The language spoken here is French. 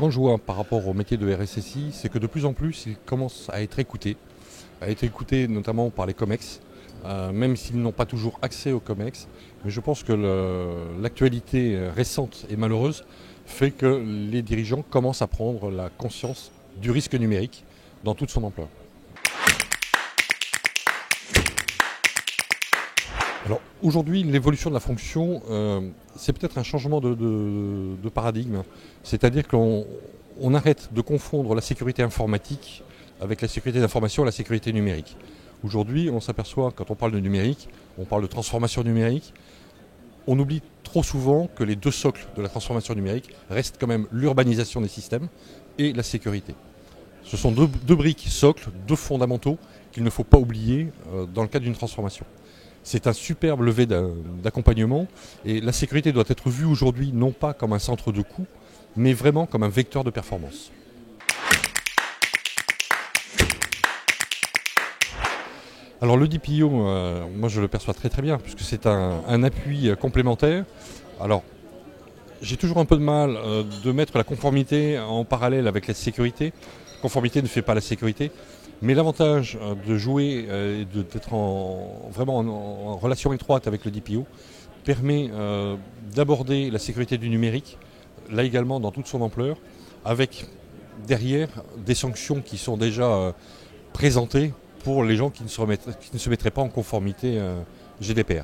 grande joie par rapport au métier de RSSI, c'est que de plus en plus, il commence à être écouté notamment par les COMEX, même s'ils n'ont pas toujours accès aux COMEX. Mais je pense que l'actualité récente et malheureuse fait que les dirigeants commencent à prendre la conscience du risque numérique dans toute son ampleur. Alors aujourd'hui, l'évolution de la fonction, c'est peut-être un changement de paradigme. C'est-à-dire qu'on arrête de confondre la sécurité informatique avec la sécurité d'information et la sécurité numérique. Aujourd'hui, on s'aperçoit, quand on parle de numérique, on parle de transformation numérique. On oublie trop souvent que les deux socles de la transformation numérique restent quand même l'urbanisation des systèmes et la sécurité. Ce sont deux briques socles, deux fondamentaux qu'il ne faut pas oublier dans le cadre d'une transformation. C'est un superbe levier d'accompagnement et la sécurité doit être vue aujourd'hui non pas comme un centre de coût, mais vraiment comme un vecteur de performance. Alors le DPO, moi je le perçois très très bien puisque c'est un appui complémentaire. Alors j'ai toujours un peu de mal de mettre la conformité en parallèle avec la sécurité. Conformité ne fait pas la sécurité. Mais l'avantage de jouer et d'être vraiment en relation étroite avec le DPO permet d'aborder la sécurité du numérique, là également dans toute son ampleur, avec derrière des sanctions qui sont déjà présentées pour les gens qui ne se mettraient pas en conformité GDPR.